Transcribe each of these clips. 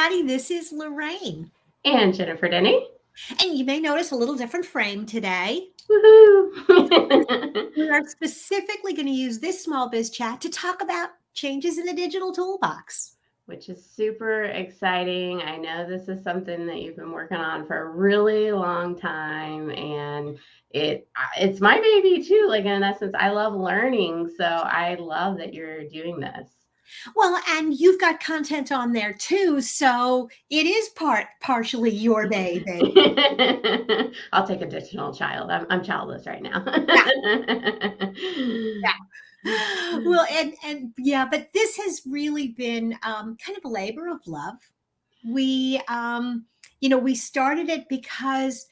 everybody. This is Lorraine. And Jennifer Denny. And you may notice a little different frame today. Woohoo! We are specifically going to use this small biz chat to talk about changes in the digital toolbox. Which is super exciting. I know this is something that you've been working on for a really long time, and it's my baby too. Like, in essence, I love learning, so I love that you're doing this. Well, and you've got content on there too, so it is partially your baby. I'll take additional child. I'm childless right now. Yeah. Well, and yeah, but this has really been kind of a labor of love. We we started it because,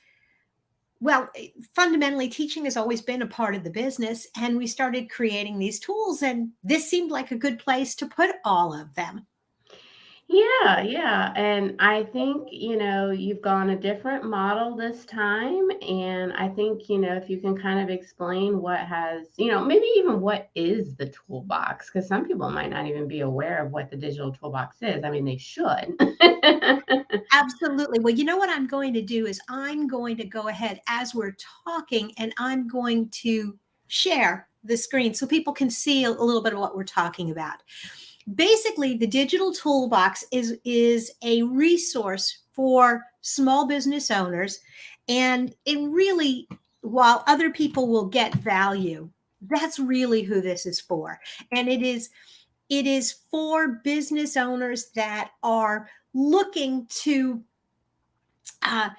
well, fundamentally teaching has always been a part of the business, and we started creating these tools, and this seemed like a good place to put all of them. Yeah. And I think, you've gone a different model this time. And I think, if you can kind of explain what has, maybe even what is the toolbox, because some people might not even be aware of what the digital toolbox is. I mean, they should. Absolutely. Well, you know what I'm going to do is I'm going to go ahead as we're talking, and I'm going to share the screen so people can see a little bit of what we're talking about. Basically, the digital toolbox is a resource for small business owners, and it really, while other people will get value, that's really who this is for. And it is for business owners that are looking to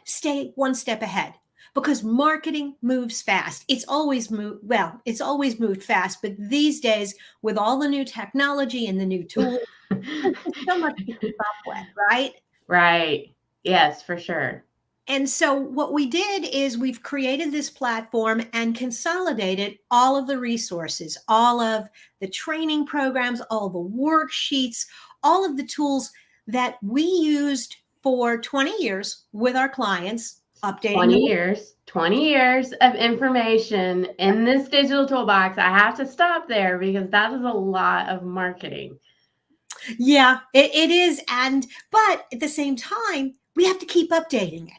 stay one step ahead, because marketing moves fast. It's always moved fast, but these days, with all the new technology and the new tools, there's just so much to keep up with, right? Right. Yes, for sure. And so what we did is we've created this platform and consolidated all of the resources, all of the training programs, all the worksheets, all of the tools that we used for 20 years with our clients, updating 20 years of information in this digital toolbox. I have to stop there because that is a lot of marketing. Yeah, it is. But at the same time, we have to keep updating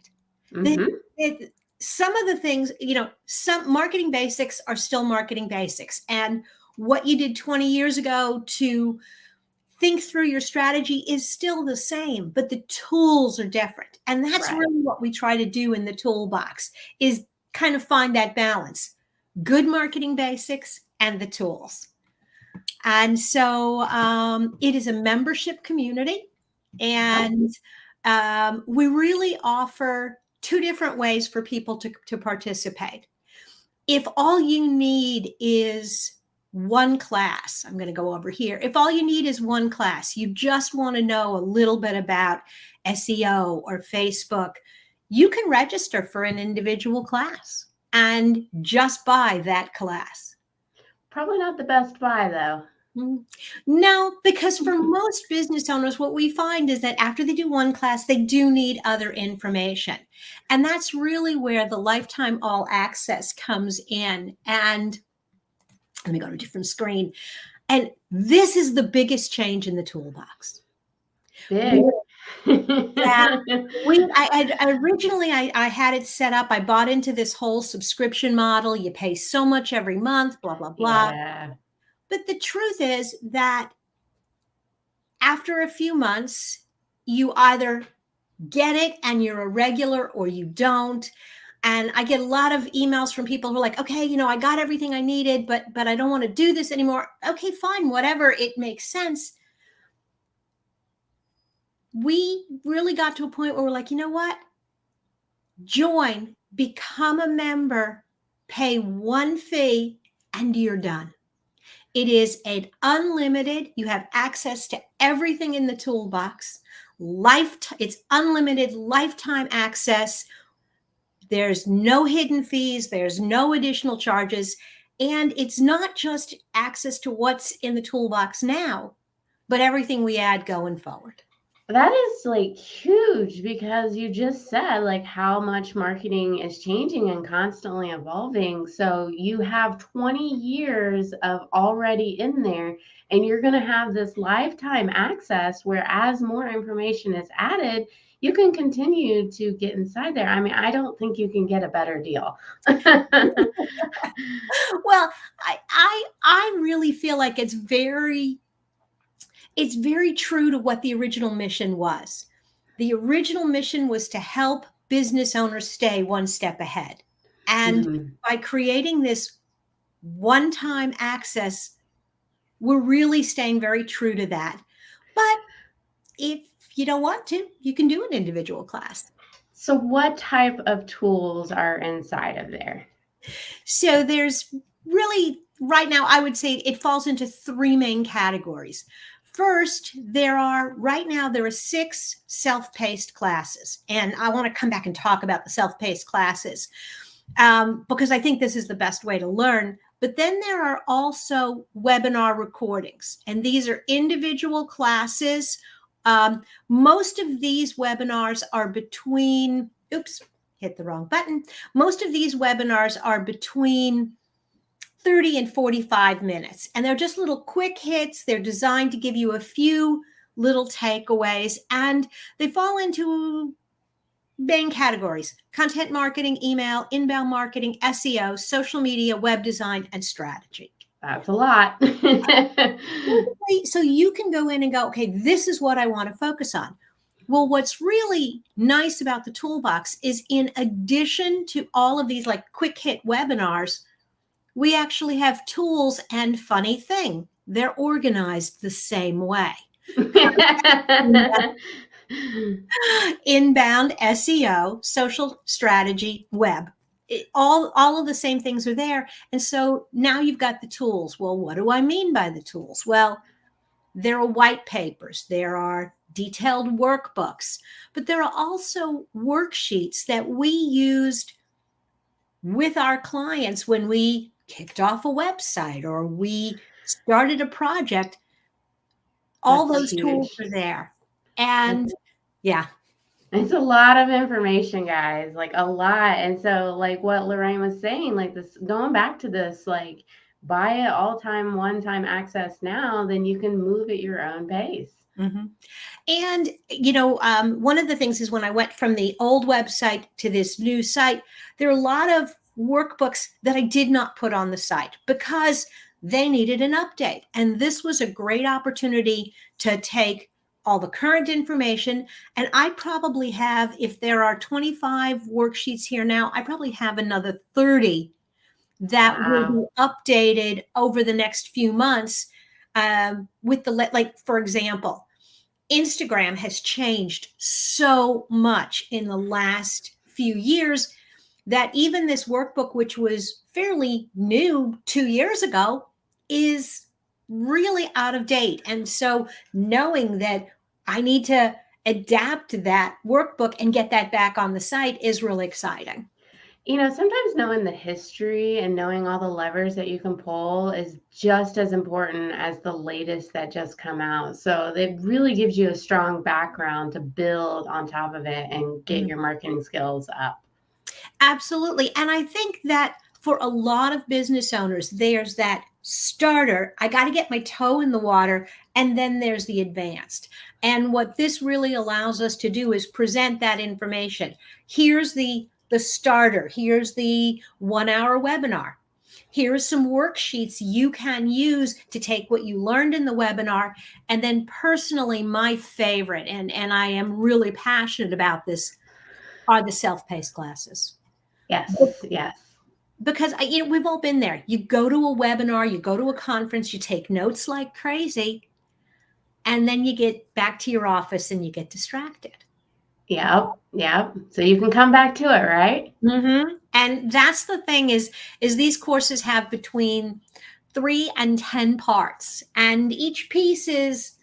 it. Some of the things, some marketing basics are still marketing basics. And what you did 20 years ago to think through your strategy is still the same, but the tools are different. And that's Right. really what we try to do in the toolbox, is kind of find that balance, good marketing basics and the tools. And so it is a membership community, and we really offer two different ways for people to participate. If all you need is one class, I'm going to go over here. If all you need is one class, you just want to know a little bit about SEO or Facebook, you can register for an individual class and just buy that class. Probably not the best buy, though. No, because for most business owners, what we find is that after they do one class, they do need other information. And that's really where the lifetime all access comes in. And let me go to a different screen. And this is the biggest change in the toolbox. Big. Originally I had it set up. I bought into this whole subscription model. You pay so much every month, blah, blah, blah. Yeah. But the truth is that after a few months, you either get it and you're a regular, or you don't. And I get a lot of emails from people who are like, okay, I got everything I needed, but I don't want to do this anymore. Okay, fine, whatever. It makes sense. We really got to a point where we're like, you know what? Join, become a member, pay one fee, and you're done. It is an unlimited, you have access to everything in the toolbox. It's unlimited lifetime access. There's no hidden fees. There's no additional charges. And it's not just access to what's in the toolbox now, but everything we add going forward. That is like huge because you just said like how much marketing is changing and constantly evolving. So you have 20 years of already in there, and you're going to have this lifetime access where as more information is added, you can continue to get inside there. I mean, I don't think you can get a better deal. Well, I really feel like it's very true to what the original mission was. The original mission was to help business owners stay one step ahead. And Mhm. by creating this one-time access, we're really staying very true to that. But if you don't want to, you can do an individual class. So, what type of tools are inside of there? So there's really, right now, I would say it falls into three main categories. First, right now, there are 6 self-paced classes. And I want to come back and talk about the self-paced classes because I think this is the best way to learn. But then there are also webinar recordings, and these are individual classes. Most of these webinars are between, oops, hit the wrong button. Most of these webinars are between 30 and 45 minutes, and they're just little quick hits. They're designed to give you a few little takeaways, and they fall into main categories: content marketing, email, inbound marketing, SEO, social media, web design, and strategy. That's a lot. So you can go in and go, okay, this is what I want to focus on. Well, what's really nice about the toolbox is, in addition to all of these like quick hit webinars, we actually have tools, and funny thing, they're organized the same way. Inbound, SEO, social strategy, web. All of the same things are there. And so now you've got the tools. Well, what do I mean by the tools? Well, there are white papers, there are detailed workbooks, but there are also worksheets that we used with our clients when we kicked off a website or we started a project. All That's those tools huge. are there. That's And yeah. it's a lot of information, guys, like a lot. And so, like what Lorraine was saying, like this, going back to this, like buy it all time, one time access now, then you can move at your own pace. Mhm. And, one of the things is, when I went from the old website to this new site, there are a lot of workbooks that I did not put on the site because they needed an update. And this was a great opportunity to take all the current information. And I probably have, if there are 25 worksheets here now, I probably have another 30 that will Wow. be updated over the next few months. With like, for example, Instagram has changed so much in the last few years that even this workbook, which was fairly new 2 years ago, is really out of date. And so knowing that I need to adapt that workbook and get that back on the site is really exciting. Sometimes knowing the history and knowing all the levers that you can pull is just as important as the latest that just come out. So it really gives you a strong background to build on top of it and get Mhm. your marketing skills up. Absolutely. And I think that for a lot of business owners, there's that starter. I got to get my toe in the water. And then there's the advanced. And what this really allows us to do is present that information. Here's the starter. Here's the 1 hour webinar. Here's some worksheets you can use to take what you learned in the webinar. And then personally, my favorite, and I am really passionate about this, are the self-paced classes. Yes, yes. Because we've all been there. You go to a webinar, you go to a conference, you take notes like crazy, and then you get back to your office and you get distracted. Yep, yep. So you can come back to it, right? And that's the thing, is these courses have between 3 and 10 parts, and each piece is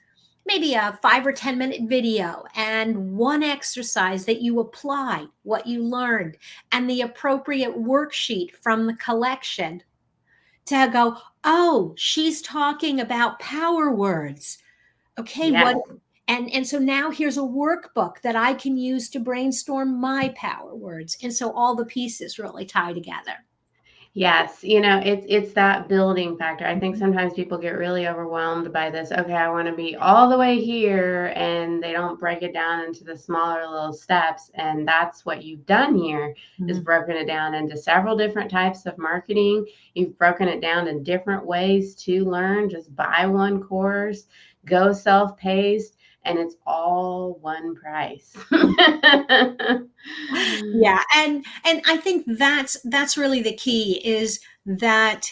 maybe a 5 or 10 minute video and one exercise that you apply what you learned and the appropriate worksheet from the collection to go, oh, she's talking about power words. Okay, Yes. And so now here's a workbook that I can use to brainstorm my power words. And so all the pieces really tie together. Yes, it's that building factor. I think sometimes people get really overwhelmed by this. Okay, I want to be all the way here, and they don't break it down into the smaller little steps. And that's what you've done here is Mhm. broken it down into several different types of marketing. You've broken it down in different ways to learn. Just buy one course, go self-paced, and it's all one price. Yeah, and I think that's really the key, is that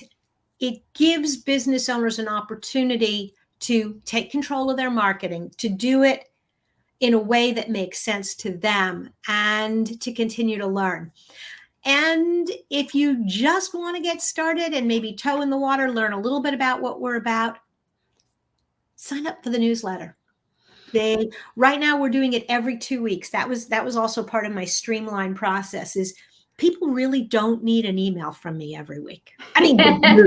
it gives business owners an opportunity to take control of their marketing, to do it in a way that makes sense to them, and to continue to learn. And if you just want to get started and maybe toe in the water, learn a little bit about what we're about, sign up for the newsletter. Right now we're doing it every 2 weeks. That was also part of my streamline process, is people really don't need an email from me every week. I mean, they do,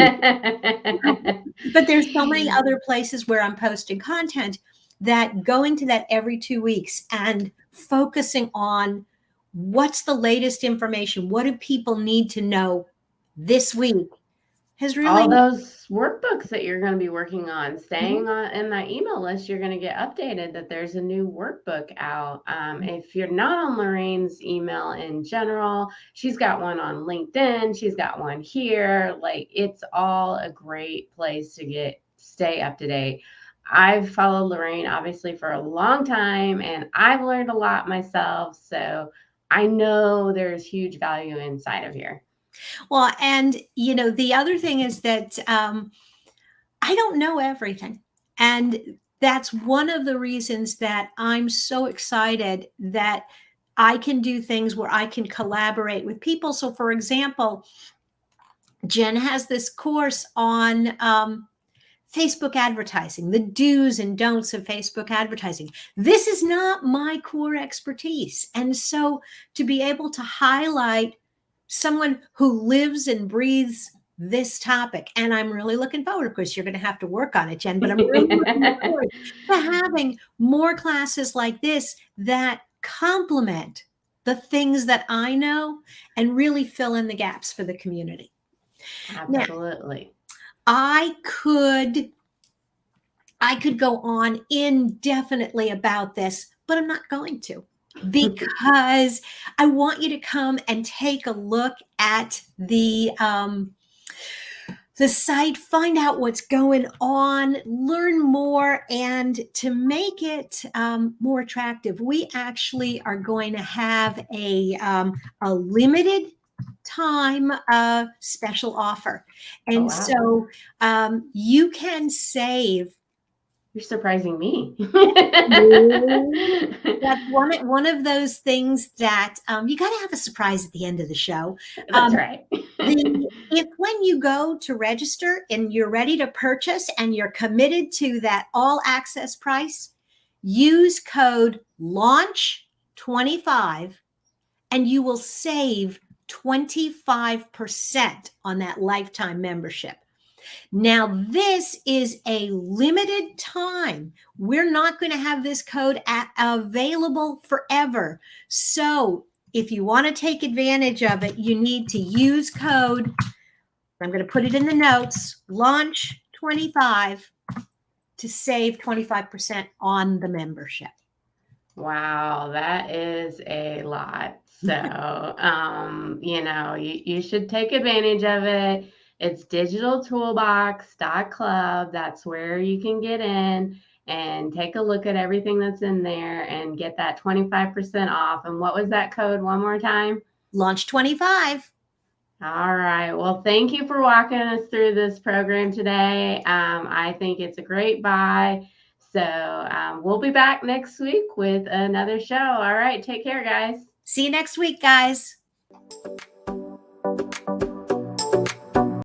but there's so many other places where I'm posting content, that going to that every 2 weeks and focusing on what's the latest information, what do people need to know this week, has All really. those workbooks that you're going to be working on, Mhm. staying on in that email list, you're going to get updated that there's a new workbook out. If you're not on Lorraine's email in general, she's got one on LinkedIn. She's got one here. Like, it's all a great place to stay up to date. I've followed Lorraine obviously for a long time, and I've learned a lot myself. So I know there's huge value inside of here. Well, and the other thing is that I don't know everything. And that's one of the reasons that I'm so excited that I can do things where I can collaborate with people. So, for example, Jen has this course on Facebook advertising, the do's and don'ts of Facebook advertising. This is not my core expertise. And so to be able to highlight someone who lives and breathes this topic, and I'm really looking forward, of course, you're going to have to work on it, Jen, but I'm really looking forward to having more classes like this that complement the things that I know and really fill in the gaps for the community. Now, Absolutely. I could I could go on indefinitely about this, but I'm not going to, because I want you to come and take a look at the site, find out what's going on, learn more, and to make it more attractive, we actually are going to have a limited time special offer, Oh, and wow. so you can save. You're surprising me. That's one of those things that you got to have a surprise at the end of the show. That's right. If when you go to register and you're ready to purchase and you're committed to that all access price, use code launch25 and you will save 25% on that lifetime membership. Now, this is a limited time. We're not going to have this code available forever. So if you want to take advantage of it, you need to use code, I'm going to put it in the notes, launch 25 to save 25% on the membership. Wow, that is a lot. So, you should take advantage of it. It's digitaltoolbox.club. That's where you can get in and take a look at everything that's in there and get that 25% off. And what was that code one more time? Launch 25. All right. Well, thank you for walking us through this program today. I think it's a great buy. So we'll be back next week with another show. All right. Take care, guys. See you next week, guys.